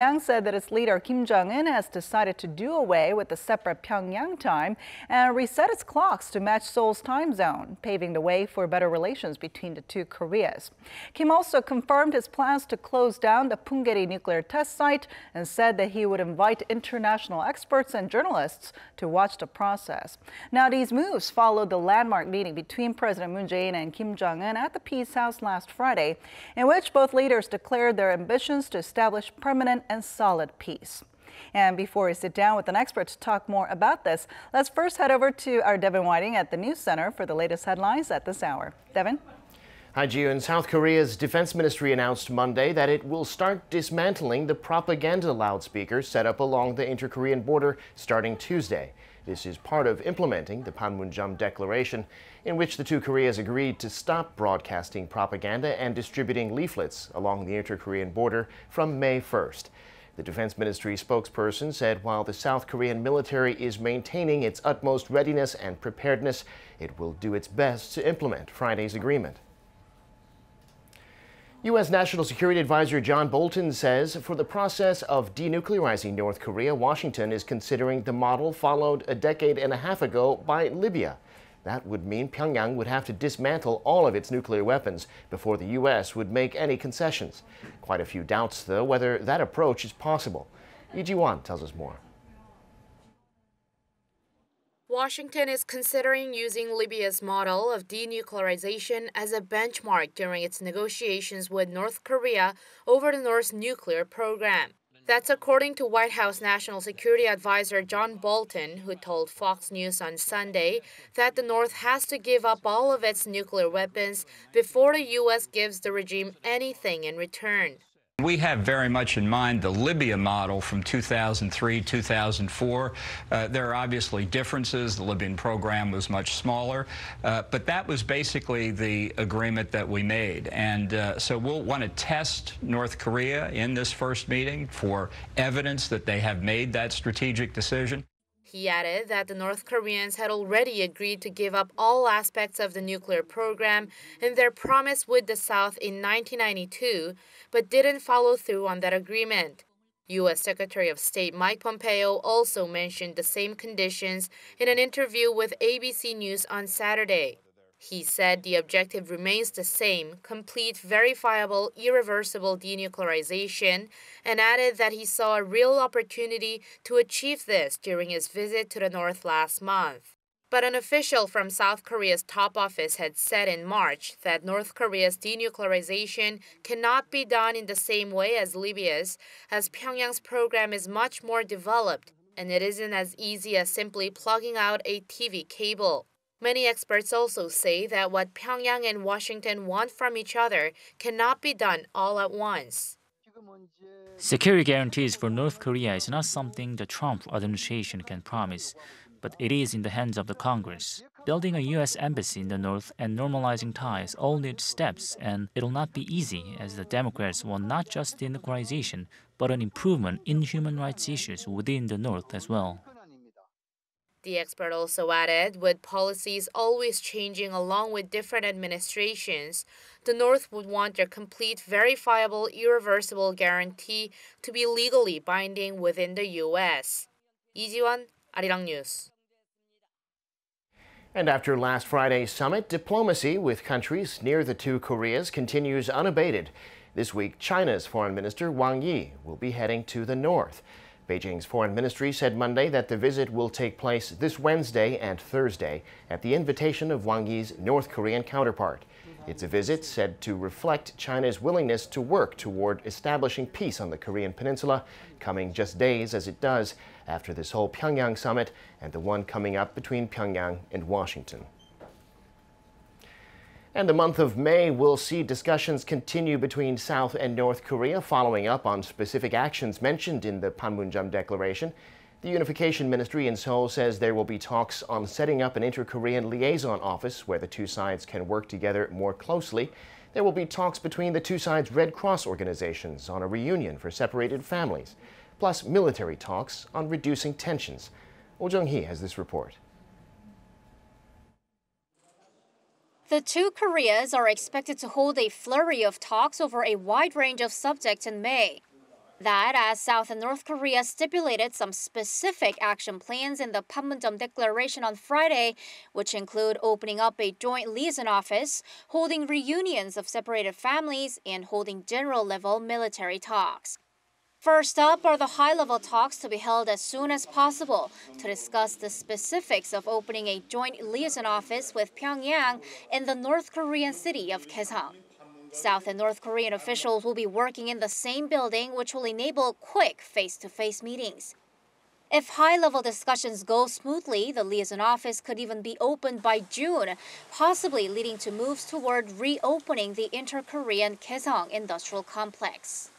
Yang said that its leader Kim Jongun has decided to do away with the separate Pyongyang time and reset its clocks to match Seoul's time zone, paving the way for better relations between the two Koreas. Kim also confirmed his plans to close down the Punggye-ri nuclear test site and said that he would invite international experts and journalists to watch the process. Now, these moves followed the landmark meeting between President Moon Jaein and Kim Jongun at the Peace House last Friday, in which both leaders declared their ambitions to establish permanent and solid peace. And before we sit down with an expert to talk more about this, let's first head over to our Devin Whiting at the News Center for the latest headlines at this hour. Devin? Hi, Ji-yoon. South Korea's defense ministry announced Monday that it will start dismantling the propaganda loudspeakers set up along the inter-Korean border starting Tuesday. This is part of implementing the Panmunjom Declaration, in which the two Koreas agreed to stop broadcasting propaganda and distributing leaflets along the inter-Korean border from May 1st. The Defense Ministry spokesperson said while the South Korean military is maintaining its utmost readiness and preparedness, it will do its best to implement Friday's agreement. U.S. National Security Advisor John Bolton says for the process of denuclearizing North Korea, Washington is considering the model followed a decade and a half ago by Libya. That would mean Pyongyang would have to dismantle all of its nuclear weapons before the U.S. would make any concessions. Quite a few doubts, though, whether that approach is possible. Lee Ji-won tells us more. Washington is considering using Libya's model of denuclearization as a benchmark during its negotiations with North Korea over the North's nuclear program. That's according to White House National Security Advisor John Bolton, who told Fox News on Sunday that the North has to give up all of its nuclear weapons before the U.S. gives the regime anything in return. We have very much in mind the Libya model from 2003, 2004. There are obviously differences. The Libyan program was much smaller, but that was basically the agreement that we made. And so we'll want to test North Korea in this first meeting for evidence that they have made that strategic decision. He added that the North Koreans had already agreed to give up all aspects of the nuclear program in their promise with the South in 1992, but didn't follow through on that agreement. U.S. Secretary of State Mike Pompeo also mentioned the same conditions in an interview with ABC News on Saturday. He said the objective remains the same, complete, verifiable, irreversible denuclearization, and added that he saw a real opportunity to achieve this during his visit to the North last month. But an official from South Korea's top office had said in March that North Korea's denuclearization cannot be done in the same way as Libya's, as Pyongyang's program is much more developed, and it isn't as easy as simply plugging out a TV cable. Many experts also say that what Pyongyang and Washington want from each other cannot be done all at once. Security guarantees for North Korea is not something the Trump administration can promise, but it is in the hands of the Congress. Building a U.S. embassy in the North and normalizing ties all need steps, and it'll not be easy as the Democrats want not just denuclearization, but an improvement in human rights issues within the North as well. The expert also added, with policies always changing along with different administrations, the North would want their complete, verifiable, irreversible guarantee to be legally binding within the U.S. Lee Ji-won, Arirang News. And after last Friday's summit, diplomacy with countries near the two Koreas continues unabated. This week, China's Foreign Minister Wang Yi will be heading to the north. Beijing's foreign ministry said Monday that the visit will take place this Wednesday and Thursday at the invitation of Wang Yi's North Korean counterpart. It's a visit said to reflect China's willingness to work toward establishing peace on the Korean peninsula, coming just days as it does after this whole Pyongyang summit and the one coming up between Pyongyang and Washington. And the month of May will see discussions continue between South and North Korea following up on specific actions mentioned in the Panmunjom Declaration. The Unification Ministry in Seoul says there will be talks on setting up an inter-Korean liaison office where the two sides can work together more closely. There will be talks between the two sides' Red Cross organizations on a reunion for separated families, plus military talks on reducing tensions. Oh Jung-hee has this report. The two Koreas are expected to hold a flurry of talks over a wide range of subjects in May. That as South and North Korea stipulated some specific action plans in the Panmunjom Declaration on Friday, which include opening up a joint liaison office, holding reunions of separated families, and holding general-level military talks. First up are the high-level talks to be held as soon as possible to discuss the specifics of opening a joint liaison office with Pyongyang in the North Korean city of Kaesong. South and North Korean officials will be working in the same building, which will enable quick face-to-face meetings. If high-level discussions go smoothly, the liaison office could even be opened by June, possibly leading to moves toward reopening the inter-Korean Kaesong Industrial Complex.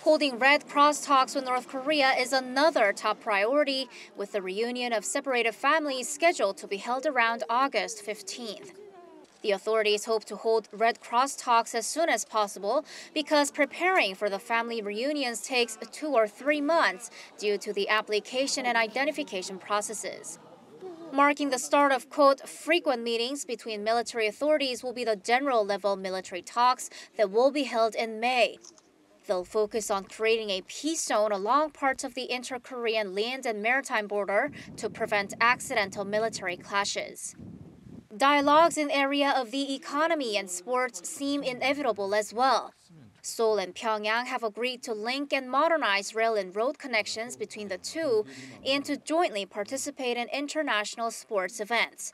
Holding Red Cross talks with North Korea is another top priority, with the reunion of separated families scheduled to be held around August 15th. The authorities hope to hold Red Cross talks as soon as possible because preparing for the family reunions takes 2 or 3 months due to the application and identification processes. Marking the start of, quote, frequent meetings between military authorities will be the general-level military talks that will be held in May. They'll focus on creating a peace zone along parts of the inter-Korean land and maritime border to prevent accidental military clashes. Dialogues in area of the economy and sports seem inevitable as well. Seoul and Pyongyang have agreed to link and modernize rail and road connections between the two and to jointly participate in international sports events.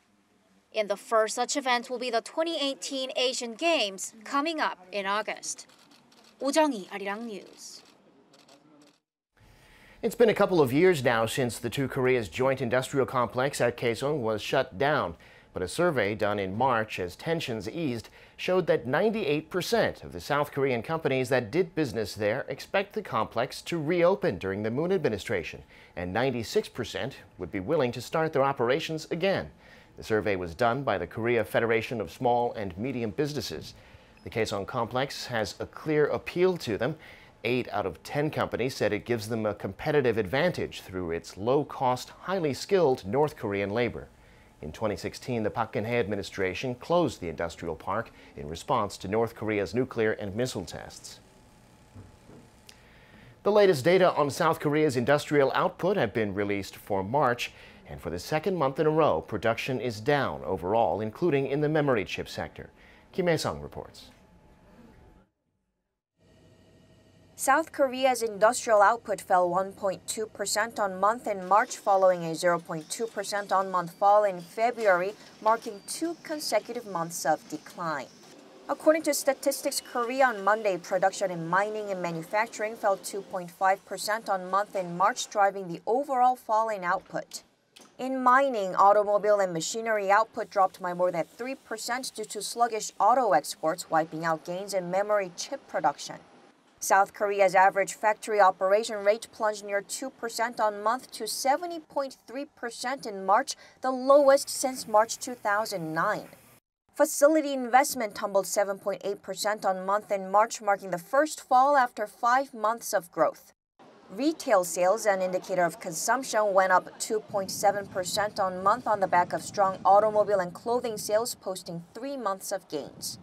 And the first such event will be the 2018 Asian Games coming up in August. 오정희, Arirang News. It's been a couple of years now since the two Koreas' joint industrial complex at Kaesong was shut down. But a survey done in March as tensions eased showed that 98% of the South Korean companies that did business there expect the complex to reopen during the Moon administration, and 96% would be willing to start their operations again. The survey was done by the Korea Federation of Small and Medium Businesses. The Kaesong complex has a clear appeal to them. 8 out of 10 companies said it gives them a competitive advantage through its low-cost, highly skilled North Korean labor. In 2016, the Park Geun-hye administration closed the industrial park in response to North Korea's nuclear and missile tests. The latest data on South Korea's industrial output have been released for March, and for the second month in a row, production is down overall, including in the memory chip sector. Kim Hae-sung reports. South Korea's industrial output fell 1.2% on month in March, following a 0.2% on-month fall in February, marking 2 consecutive months of decline. According to Statistics Korea on Monday, production in mining and manufacturing fell 2.5% on month in March, driving the overall fall in output. In mining, automobile and machinery output dropped by more than 3% due to sluggish auto exports, wiping out gains in memory chip production. South Korea's average factory operation rate plunged near 2% on month to 70.3% in March, the lowest since March 2009. Facility investment tumbled 7.8% on month in March, marking the first fall after 5 months of growth. Retail sales, an indicator of consumption, went up 2.7% on month on the back of strong automobile and clothing sales, posting 3 months of gains.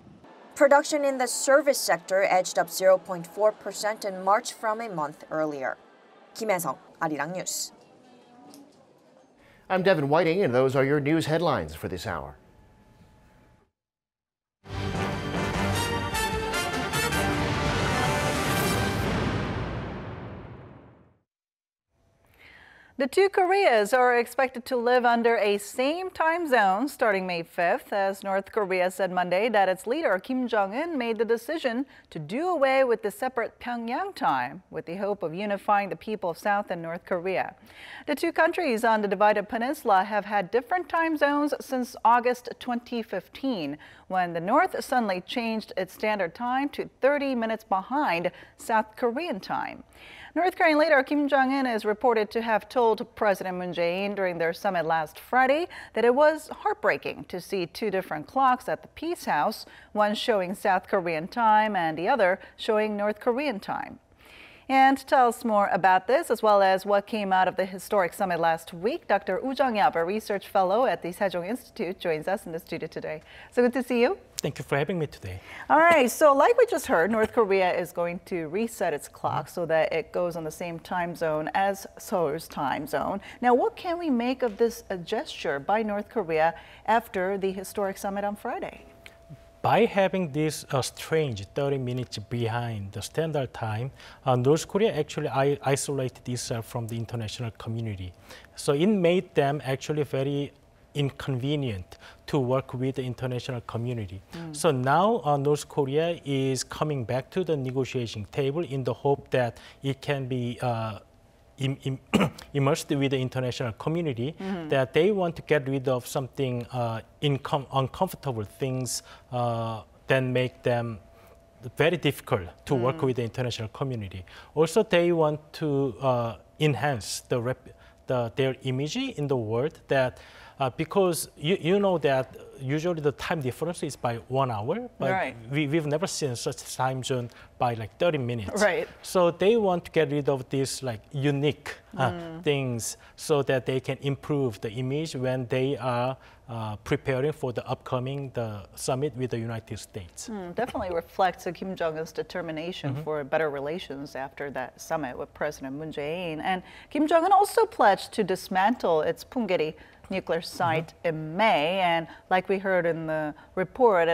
Production in the service sector edged up 0.4% in March from a month earlier. Kim Hae-sung, Arirang News. I'm Devin Whiting, and those are your news headlines for this hour. The two Koreas are expected to live under a same time zone starting May 5th, as North Korea said Monday that its leader Kim Jongun made the decision to do away with the separate Pyongyang time with the hope of unifying the people of South and North Korea. The two countries on the divided peninsula have had different time zones since August 2015, when the North suddenly changed its standard time to 30 minutes behind South Korean time. North Korean leader Kim Jongun is reported to have told President Moon Jaein during their summit last Friday that it was heartbreaking to see 2 different clocks at the Peace House, one showing South Korean time and the other showing North Korean time. And to tell us more about this, as well as what came out of the historic summit last week, Dr. Woo Jung-yap, a research fellow at the Sejong Institute, joins us in the studio today. So good to see you. Thank you for having me today. All right, so like we just heard, North Korea is going to reset its clock so that it goes on the same time zone as Seoul's time zone. Now, what can we make of this gesture by North Korea after the historic summit on Friday? By having this strange 30 minutes behind the standard time, North Korea actually isolated itself from the international community. So it made them actually very inconvenient to work with the international community. So now North Korea is coming back to the negotiation table in the hope that it can be immersed with the international community, that they want to get rid of something uncomfortable things that make them very difficult to work with the international community. Also, they want to enhance their image in the world, that because you know that usually the time difference is by 1 hour, but we've never seen such time zone by like 30 minutes. Right. So they want to get rid of these like unique things so that they can improve the image when they are preparing for the upcoming summit with the United States. Definitely reflects Kim Jong-un's determination for better relations after that summit with President Moon Jaein. And Kim Jong-un also pledged to dismantle its Punggye nuclear site in May, and like we heard in the report,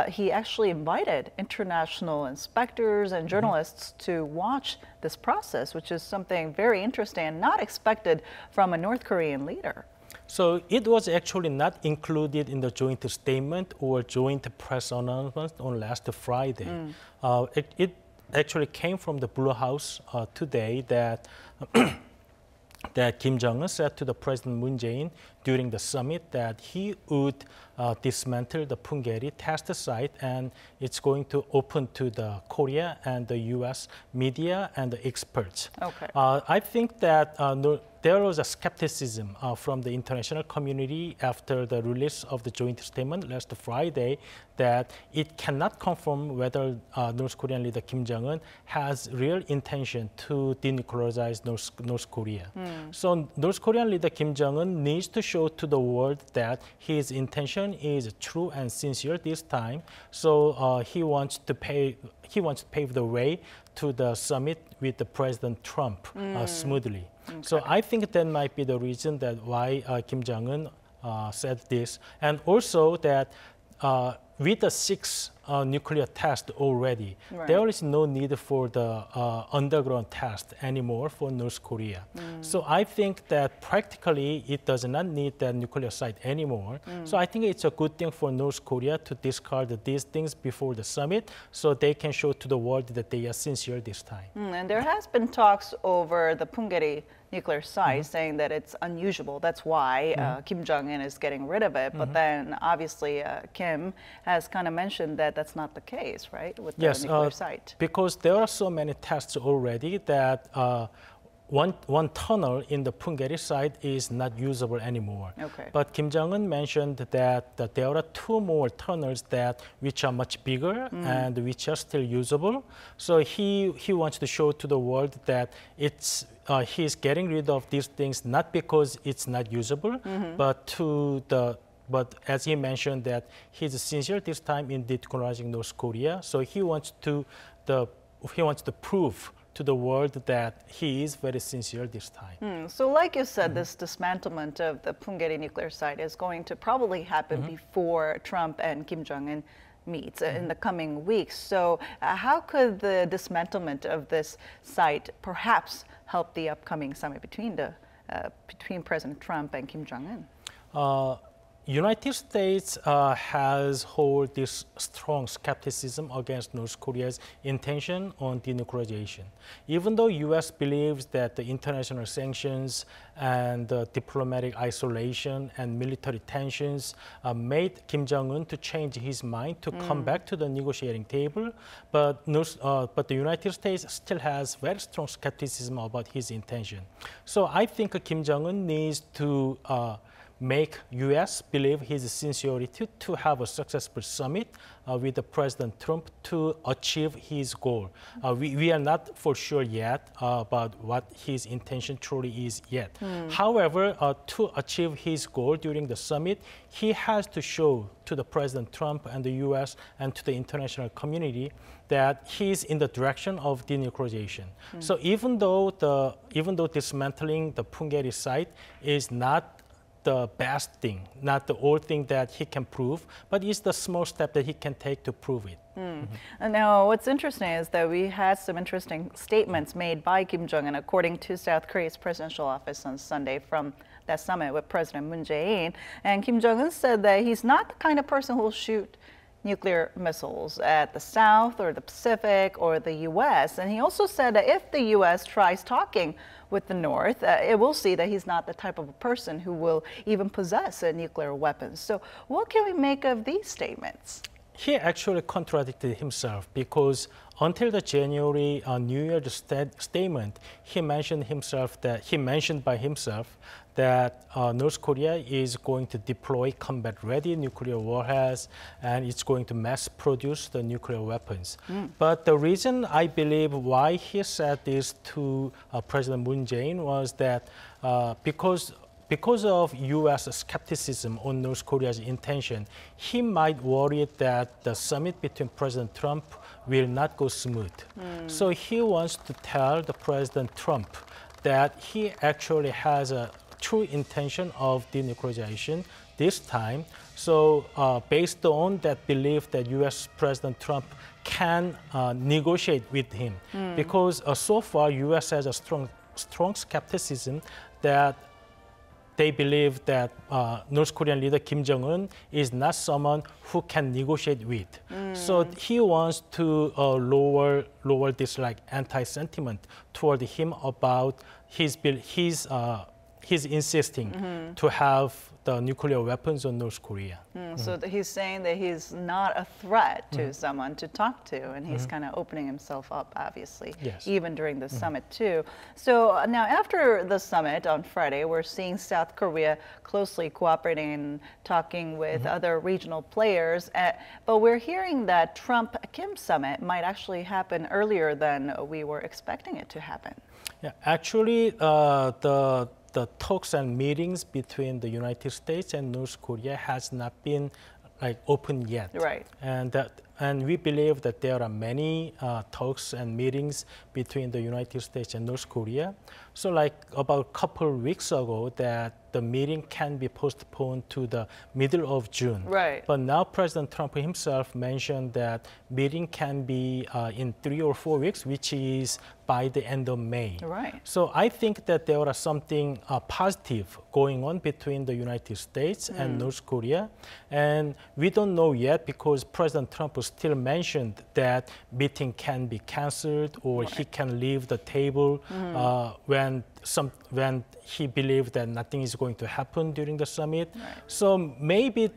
he actually invited international inspectors and journalists to watch this process, which is something very interesting and not expected from a North Korean leader. So it was actually not included in the joint statement or joint press announcement on last Friday. It actually came from the Blue House today that that Kim Jong-un said to the President Moon Jaein during the summit that he would dismantle the Punggye test site, and it's going to open to the Korea and the U.S. media and the experts. Okay. I think that there was a skepticism from the international community after the release of the joint statement last Friday that it cannot confirm whether North Korean leader Kim Jong-un has real intention to denuclearize North Korea. So North Korean leader Kim Jong-un needs to show to the world that his intention is true and sincere this time. So he wants to pave the way to the summit with the President Trump smoothly. Okay. So I think that might be the reason that why Kim Jong-un said this, and also that with the 6 nuclear tests already, there is no need for the underground test anymore for North Korea. So I think that practically it does not need that nuclear site anymore. So I think it's a good thing for North Korea to discard these things before the summit so they can show to the world that they are sincere this time. And there has been talks over the Punggye nuclear site saying that it's unusable. That's why Kim Jong-un is getting rid of it. But then obviously Kim has kind of mentioned that that's not the case, right, with the nuclear site? Because there are so many tests already that one tunnel in the Punggye site is not usable anymore. Okay. But Kim Jong-un mentioned that there are 2 more tunnels which are much bigger and which are still usable. So he wants to show to the world that he's getting rid of these things not because it's not usable, but as he mentioned that he's sincere this time in denuclearizing North Korea. So he wants to prove to the world that he is very sincere this time. So like you said, this dismantlement of the Punggye nuclear site is going to probably happen before Trump and Kim Jong-un meets in the coming weeks. So how could the dismantlement of this site perhaps help the upcoming summit between President Trump and Kim Jong-un? United States has hold this strong skepticism against North Korea's intention on denuclearization. Even though U.S. believes that the international sanctions and diplomatic isolation and military tensions made Kim Jong-un to change his mind to come back to the negotiating table, but the United States still has very strong skepticism about his intention. So I think Kim Jong-un needs to make U.S. believe his sincerity to have a successful summit with the President Trump to achieve his goal. We are not for sure yet about what his intention truly is yet. However, to achieve his goal during the summit, he has to show to the President Trump and the U.S. and to the international community that he is in the direction of denuclearization. So even though dismantling the Punggye site is not the best thing, not the old thing that he can prove, but it's the small step that he can take to prove it. And now, what's interesting is that we had some interesting statements made by Kim Jongun, according to South Korea's presidential office on Sunday from that summit with President Moon Jaein. And Kim Jong-un said that he's not the kind of person who will shoot nuclear missiles at the South or the Pacific or the U.S. And he also said that if the U.S. tries talking with the North, it will see that he's not the type of a person who will even possess nuclear weapons. So what can we make of these statements? He actually contradicted himself because until the January New Year's statement, he mentioned by himself that North Korea is going to deploy combat-ready nuclear warheads and it's going to mass produce the nuclear weapons. But the reason I believe why he said this to President Moon Jae-in was that because of U.S. skepticism on North Korea's intention, he might worry that the summit between President Trump will not go smooth. So he wants to tell the President Trump that he actually has a true intention of denuclearization this time. So based on that belief that U.S. President Trump can negotiate with him, because so far U.S. has a strong skepticism that they believe that North Korean leader Kim Jong-un is not someone who can negotiate with. So he wants to lower this like anti-sentiment toward him about his insisting to have the nuclear weapons on North Korea. So he's saying that he's not a threat to someone to talk to, and he's kind of opening himself up, obviously, even during the summit too. So now after the summit on Friday, we're seeing South Korea closely cooperating and talking with other regional players. But we're hearing that Trump-Kim summit might actually happen earlier than we were expecting it to happen. Yeah, actually, the talks and meetings between the United States and North Korea has not been open yet. Right. And we believe that there are many talks and meetings between the United States and North Korea. So about a couple of weeks ago that the meeting can be postponed to the middle of June. Right. But now President Trump himself mentioned that meeting can be in 3 or 4 weeks, which is by the end of May. Right. So I think that there are something positive going on between the United States and North Korea. And we don't know yet because President Trump still mentioned that meeting can be canceled or he can leave the table when he believed that nothing is going to happen during the summit. Right. So maybe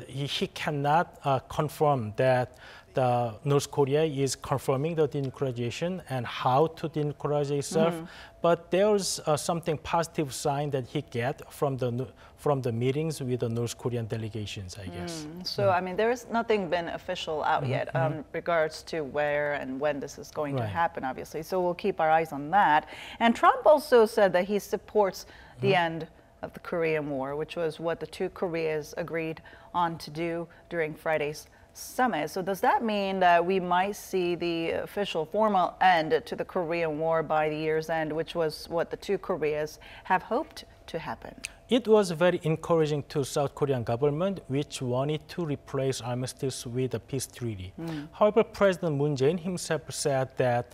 he cannot confirm that the North Korea is confirming the denuclearization and how to denuclearize itself. But there's something positive sign that he get from the meetings with the North Korean delegations, I guess. So, I mean, there's nothing been official out yet regards to where and when this is going to happen, obviously. So we'll keep our eyes on that. And Trump also said that he supports the end of the Korean War, which was what the two Koreas agreed on to do during Friday's summit. So does that mean that we might see the official formal end to the Korean War by the year's end, which was what the two Koreas have hoped to happen? It was very encouraging to South Korean government, which wanted to replace armistice with a peace treaty. However, President Moon Jae-in himself said that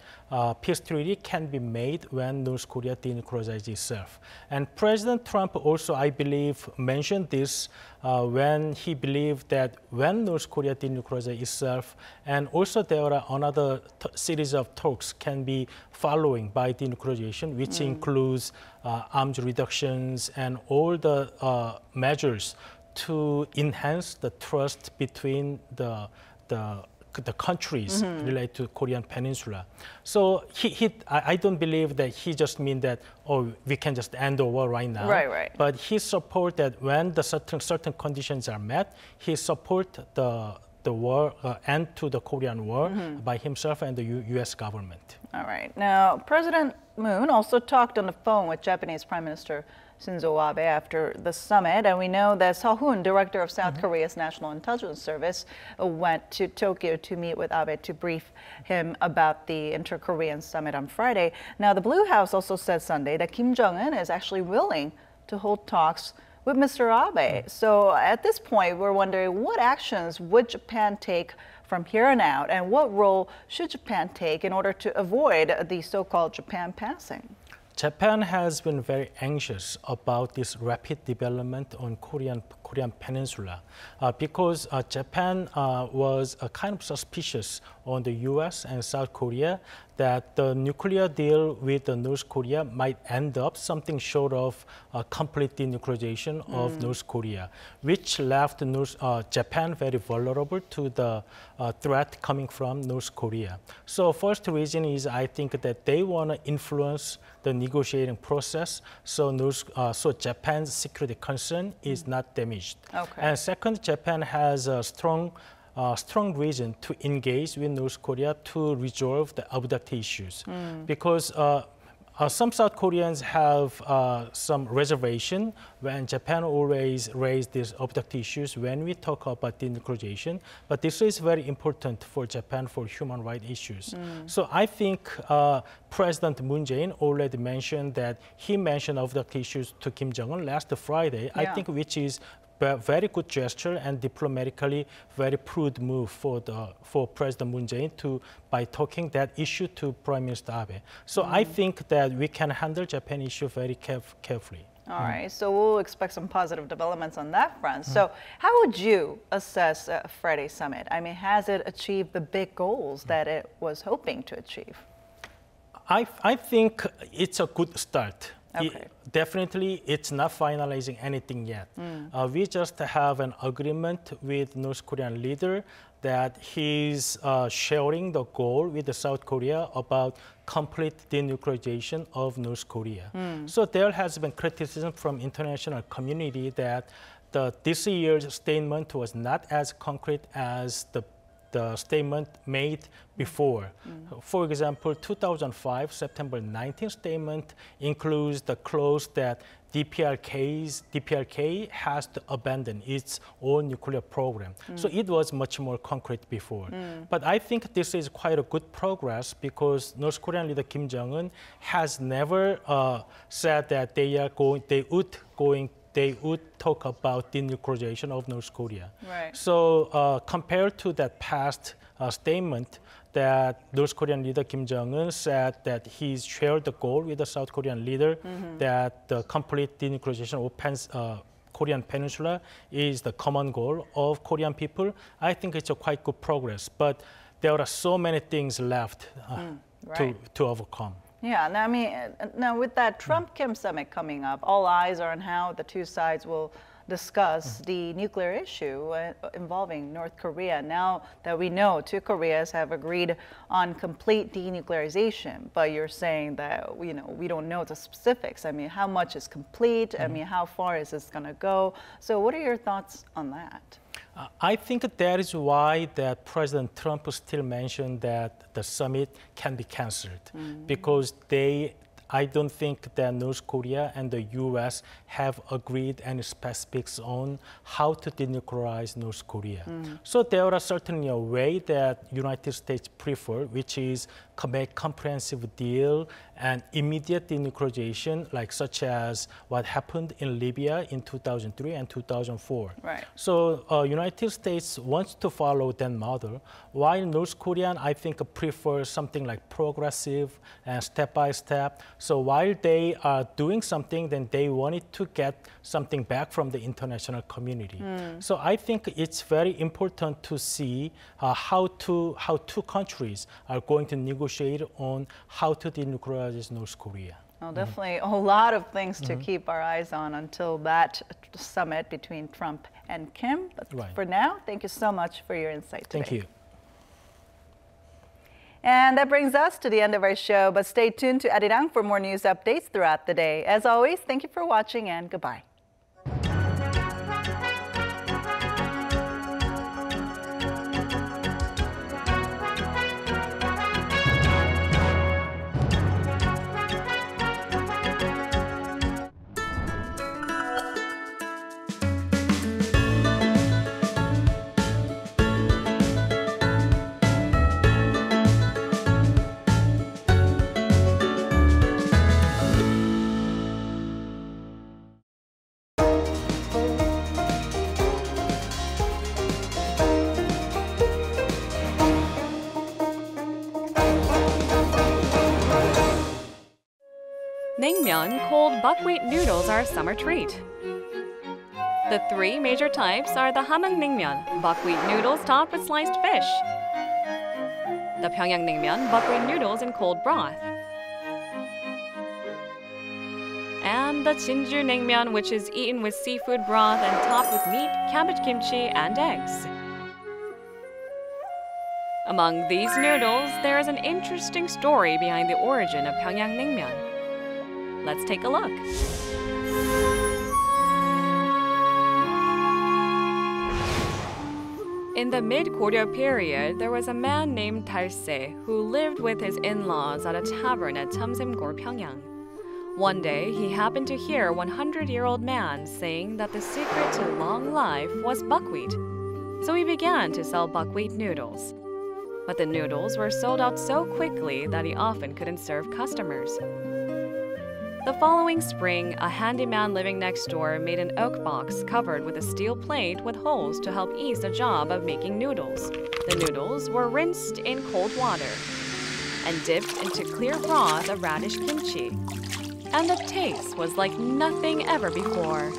peace treaty can be made when North Korea denuclearizes itself. And President Trump also, I believe, mentioned this when he believed that when North Korea denuclearizes itself, and also there are another series of talks can be following by denuclearization, which includes arms reductions and all the measures to enhance the trust between the the countries related to Korean Peninsula. So I don't believe that he just mean that, oh, we can just end the war right now. Right. But he support that when the certain conditions are met, he support the war end to the Korean War by himself and the U.S. government. All right. Now, President Moon also talked on the phone with Japanese Prime Minister Shinzo Abe after the summit, and we know that Seo-hoon, director of South Korea's National Intelligence Service, went to Tokyo to meet with Abe to brief him about the inter-Korean summit on Friday. Now, the Blue House also said Sunday that Kim Jongun is actually willing to hold talks with Mr. Abe. So at this point, we're wondering what actions would Japan take from here on out, and what role should Japan take in order to avoid the so-called Japan passing? Japan has been very anxious about this rapid development on Korean Peninsula because Japan was kind of suspicious on the U.S. and South Korea that the nuclear deal with North Korea might end up something short of complete denuclearization of North Korea, which left Japan very vulnerable to the threat coming from North Korea. So first reason is I think that they want to influence the negotiating process so Japan's security concern is not damaged. Okay. And second, Japan has a strong reason to engage with North Korea to resolve the abducted issues. Because some South Koreans have some reservation when Japan always raise these abducted issues when we talk about denuclearization. But this is very important for Japan for human rights issues. So I think President Moon Jaein already mentioned that he mentioned abducted issues to Kim Jongun last Friday, I think, which is a very good gesture and diplomatically very prudent move for President Moon Jae-in by talking that issue to Prime Minister Abe. So I think that we can handle Japan issue very carefully. All right, so we'll expect some positive developments on that front. So how would you assess Friday's summit? I mean, has it achieved the big goals that it was hoping to achieve? I think it's a good start. Okay. Definitely, it's not finalizing anything yet. We just have an agreement with North Korean leader that he's sharing the goal with the South Korea about complete denuclearization of North Korea. So there has been criticism from international community that this year's statement was not as concrete as the statement made before. For example, 2005 September 19th statement includes the clause that DPRK has to abandon its own nuclear program. So it was much more concrete before. But I think this is quite a good progress because North Korean leader Kim Jong-un has never said that they would talk about denuclearization of North Korea. Right. So compared to that past statement that North Korean leader Kim Jong-un said that he shared the goal with the South Korean leader that the complete denuclearization of Korean Peninsula is the common goal of Korean people. I think it's a quite good progress, but there are so many things left to overcome. Yeah, now, I mean, now with that Trump-Kim summit coming up, all eyes are on how the two sides will discuss the nuclear issue involving North Korea. Now that we know two Koreas have agreed on complete denuclearization, but you're saying that we don't know the specifics. I mean, how much is complete? I mean, how far is this going to go? So what are your thoughts on that? I think that is why that President Trump still mentioned that the summit can be canceled because I don't think that North Korea and the U.S. have agreed any specifics on how to denuclearize North Korea. So there are certainly a way that United States prefer, which is make comprehensive deal and immediate denuclearization, like such as what happened in Libya in 2003 and 2004. Right. So United States wants to follow that model, while North Korean, I think, prefer something like progressive and step-by-step. So while they are doing something, then they wanted to get something back from the international community. So I think it's very important to see how two countries are going to negotiate on how to denuclearize North Korea. Well, definitely a lot of things to keep our eyes on until that summit between Trump and Kim. But for now, thank you so much for your insight today. Thank you. And that brings us to the end of our show, but stay tuned to Arirang for more news updates throughout the day. As always, thank you for watching and goodbye. Naengmyeon, cold buckwheat noodles, are a summer treat. The three major types are the hamang naengmyeon, buckwheat noodles topped with sliced fish, the Pyongyang naengmyeon, buckwheat noodles in cold broth, and the Jinju naengmyeon, which is eaten with seafood broth and topped with meat, cabbage kimchi, and eggs. Among these noodles, there is an interesting story behind the origin of Pyongyang naengmyeon. Let's take a look. In the mid-Korea period, there was a man named Dalse who lived with his in-laws at a tavern at Chamsemgor, Pyongyang. One day, he happened to hear a 100-year-old man saying that the secret to long life was buckwheat. So he began to sell buckwheat noodles. But the noodles were sold out so quickly that he often couldn't serve customers. The following spring, a handyman living next door made an oak box covered with a steel plate with holes to help ease the job of making noodles. The noodles were rinsed in cold water and dipped into clear broth of radish kimchi. And the taste was like nothing ever before.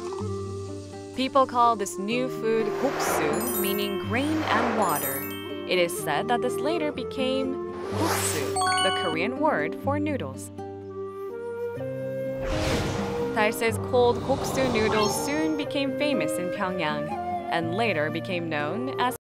People call this new food guksu, meaning grain and water. It is said that this later became guksu, the Korean word for noodles. Dalse's cold guksu noodles soon became famous in Pyongyang and later became known as